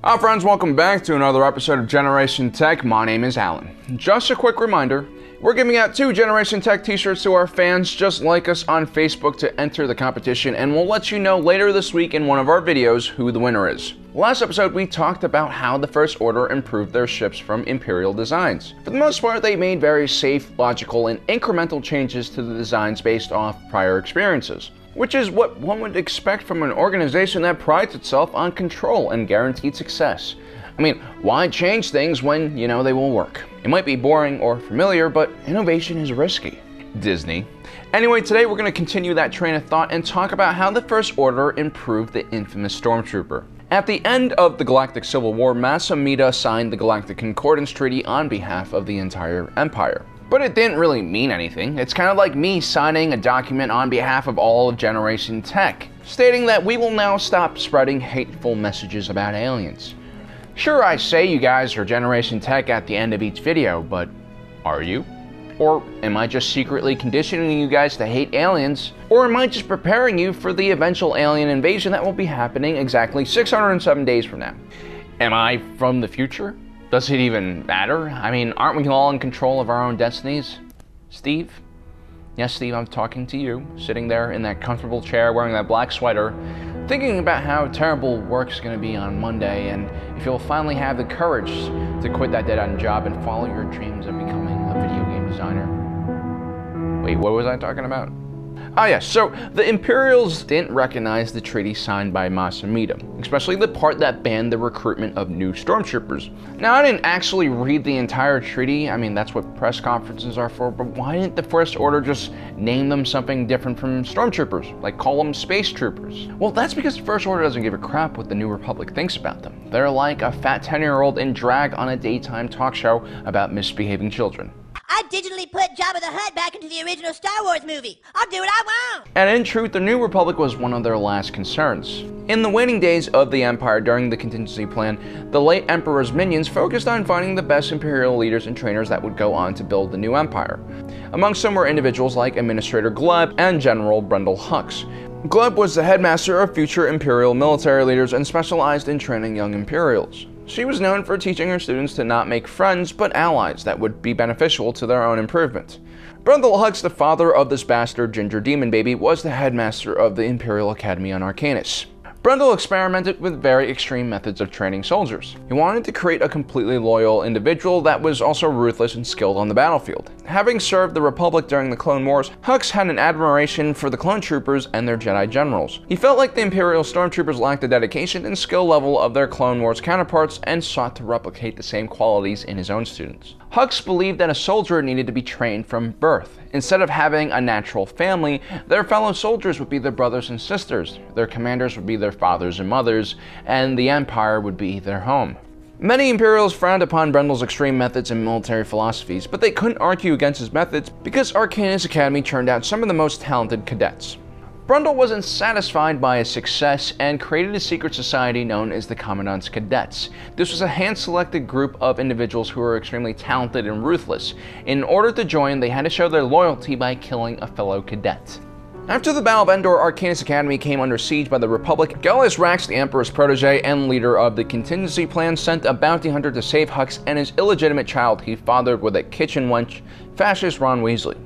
Hi friends, welcome back to another episode of Generation Tech. My name is Alan. Just a quick reminder, we're giving out 2 Generation Tech t-shirts to our fans just like us on Facebook to enter the competition, and we'll let you know later this week in one of our videos who the winner is. Last episode we talked about how the First Order improved their ships from Imperial designs. For the most part, they made very safe, logical, and incremental changes to the designs based off prior experiences, which is what one would expect from an organization that prides itself on control and guaranteed success. I mean, why change things when you know they will work? It might be boring or familiar, but innovation is risky. Disney. Anyway, today we're going to continue that train of thought and talk about how the First Order improved the infamous Stormtrooper. At the end of the Galactic Civil War, Masa Amida signed the Galactic Concordance Treaty on behalf of the entire Empire. But it didn't really mean anything. It's kind of like me signing a document on behalf of all of Generation Tech, stating that we will now stop spreading hateful messages about aliens. Sure, I say you guys are Generation Tech at the end of each video, but are you? Or am I just secretly conditioning you guys to hate aliens? Or am I just preparing you for the eventual alien invasion that will be happening exactly 607 days from now? Am I from the future? Does it even matter? I mean, aren't we all in control of our own destinies? Steve? Yes, Steve, I'm talking to you, sitting there in that comfortable chair wearing that black sweater, thinking about how terrible work's gonna be on Monday and if you'll finally have the courage to quit that dead-end job and follow your dreams of becoming a video game designer. Wait, what was I talking about? Ah yes, so the Imperials didn't recognize the treaty signed by Masa Amida, especially the part that banned the recruitment of new Stormtroopers. Now, I didn't actually read the entire treaty, I mean that's what press conferences are for, but why didn't the First Order just name them something different from Stormtroopers, like call them Space Troopers? Well, that's because the First Order doesn't give a crap what the New Republic thinks about them. They're like a fat 10-year-old in drag on a daytime talk show about misbehaving children. I digitally put Jabba the Hutt back into the original Star Wars movie. I'll do what I want. And in truth, the New Republic was one of their last concerns. In the waning days of the Empire during the contingency plan, the late Emperor's minions focused on finding the best Imperial leaders and trainers that would go on to build the new Empire. Amongst them were individuals like Administrator Gleb and General Brendol Hux. Gleb was the headmaster of future Imperial military leaders and specialized in training young Imperials. She was known for teaching her students to not make friends, but allies that would be beneficial to their own improvement. Brendol Hux, the father of this bastard ginger demon baby, was the headmaster of the Imperial Academy on Arcanus. Brendol experimented with very extreme methods of training soldiers. He wanted to create a completely loyal individual that was also ruthless and skilled on the battlefield. Having served the Republic during the Clone Wars, Hux had an admiration for the clone troopers and their Jedi generals. He felt like the Imperial Stormtroopers lacked the dedication and skill level of their Clone Wars counterparts and sought to replicate the same qualities in his own students. Hux believed that a soldier needed to be trained from birth. Instead of having a natural family, their fellow soldiers would be their brothers and sisters, their commanders would be their fathers and mothers, and the Empire would be their home. Many Imperials frowned upon Brendol's extreme methods and military philosophies, but they couldn't argue against his methods because Arcanus Academy turned out some of the most talented cadets. Brendol wasn't satisfied by his success and created a secret society known as the Commandant's Cadets. This was a hand-selected group of individuals who were extremely talented and ruthless. In order to join, they had to show their loyalty by killing a fellow cadet. After the Battle of Endor, Arcanus Academy came under siege by the Republic. Gallius Rax, the Emperor's protege and leader of the contingency plan, sent a bounty hunter to save Hux and his illegitimate child he fathered with a kitchen wench, fascist Ron Weasley.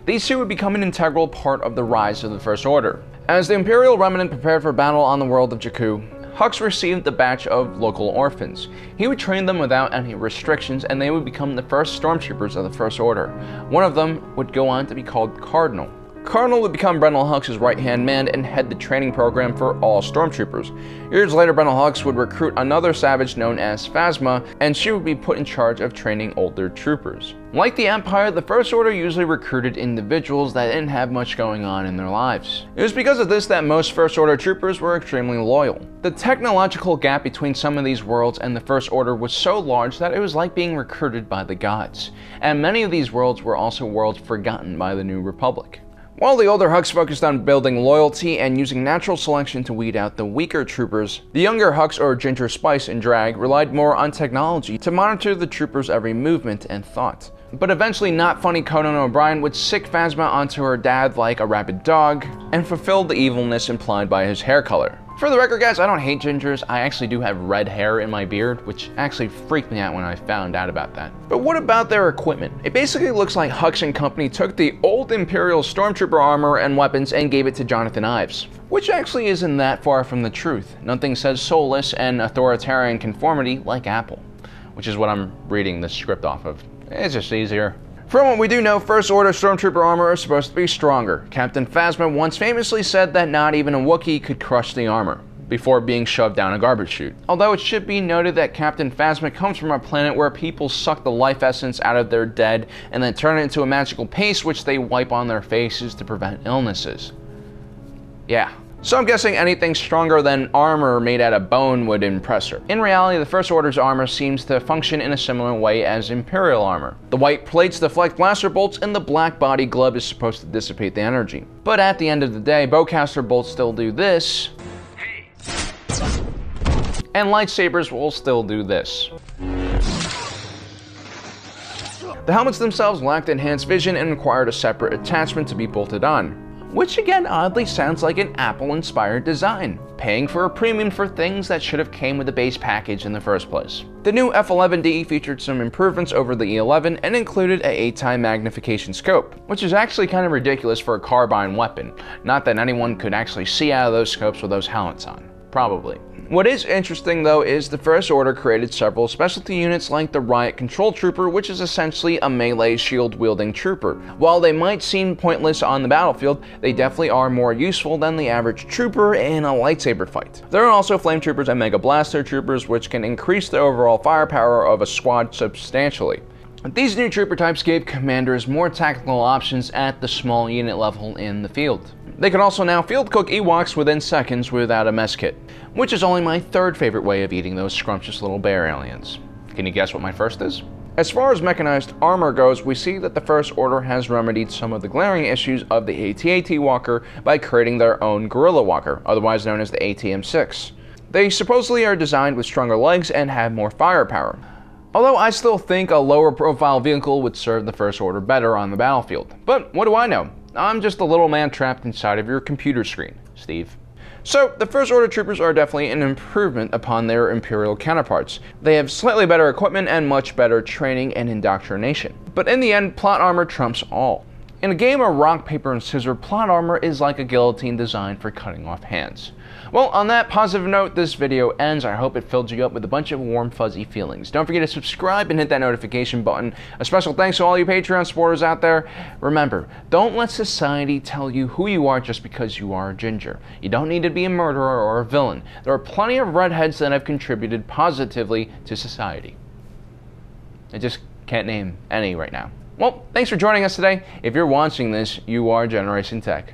These two would become an integral part of the rise of the First Order. As the Imperial remnant prepared for battle on the world of Jakku, Hux received a batch of local orphans. He would train them without any restrictions and they would become the first Stormtroopers of the First Order. One of them would go on to be called Cardinal. Cardinal would become Brendol Hux's right-hand man and head the training program for all Stormtroopers. Years later, Brendol Hux would recruit another savage known as Phasma, and she would be put in charge of training older troopers. Like the Empire, the First Order usually recruited individuals that didn't have much going on in their lives. It was because of this that most First Order troopers were extremely loyal. The technological gap between some of these worlds and the First Order was so large that it was like being recruited by the gods. And many of these worlds were also worlds forgotten by the New Republic. While the older Hux focused on building loyalty and using natural selection to weed out the weaker troopers, the younger Hux, or Ginger Spice in drag, relied more on technology to monitor the troopers' every movement and thought. But eventually, not funny Conan O'Brien would sick Phasma onto her dad like a rabid dog and fulfill the evilness implied by his hair color. For the record, guys, I don't hate gingers. I actually do have red hair in my beard, which actually freaked me out when I found out about that. But what about their equipment? It basically looks like Hux and company took the old Imperial Stormtrooper armor and weapons and gave it to Jonathan Ives, which actually isn't that far from the truth. Nothing says soulless and authoritarian conformity like Apple, which is what I'm reading this script off of. It's just easier. From what we do know, First Order Stormtrooper armor is supposed to be stronger. Captain Phasma once famously said that not even a Wookiee could crush the armor before being shoved down a garbage chute. Although it should be noted that Captain Phasma comes from a planet where people suck the life essence out of their dead and then turn it into a magical paste which they wipe on their faces to prevent illnesses. Yeah. So I'm guessing anything stronger than armor made out of bone would impress her. In reality, the First Order's armor seems to function in a similar way as Imperial armor. The white plates deflect blaster bolts and the black body glove is supposed to dissipate the energy. But at the end of the day, bowcaster bolts still do this, and lightsabers will still do this. The helmets themselves lacked enhanced vision and required a separate attachment to be bolted on, which again oddly sounds like an Apple-inspired design, paying for a premium for things that should have came with the base package in the first place. The new F11D featured some improvements over the E11 and included a 8-time magnification scope, which is actually kind of ridiculous for a carbine weapon. Not that anyone could actually see out of those scopes with those helmets on. Probably. What is interesting though is the First Order created several specialty units like the Riot Control Trooper, which is essentially a melee shield-wielding trooper. While they might seem pointless on the battlefield, they definitely are more useful than the average trooper in a lightsaber fight. There are also Flame Troopers and Mega Blaster Troopers, which can increase the overall firepower of a squad substantially. These new trooper types gave commanders more tactical options at the small unit level in the field. They can also now field cook Ewoks within seconds without a mess kit, which is only my third favorite way of eating those scrumptious little bear aliens. Can you guess what my first is? As far as mechanized armor goes, we see that the First Order has remedied some of the glaring issues of the AT-AT Walker by creating their own Guerrilla Walker, otherwise known as the AT-M6. They supposedly are designed with stronger legs and have more firepower. Although I still think a lower profile vehicle would serve the First Order better on the battlefield. But what do I know? I'm just a little man trapped inside of your computer screen, Steve. So, the First Order Troopers are definitely an improvement upon their Imperial counterparts. They have slightly better equipment and much better training and indoctrination. But in the end, plot armor trumps all. In a game of rock, paper, and scissors, plot armor is like a guillotine designed for cutting off hands. Well, on that positive note, this video ends. I hope it filled you up with a bunch of warm, fuzzy feelings. Don't forget to subscribe and hit that notification button. A special thanks to all you Patreon supporters out there. Remember, don't let society tell you who you are just because you are a ginger. You don't need to be a murderer or a villain. There are plenty of redheads that have contributed positively to society. I just can't name any right now. Well, thanks for joining us today. If you're watching this, you are Generation Tech.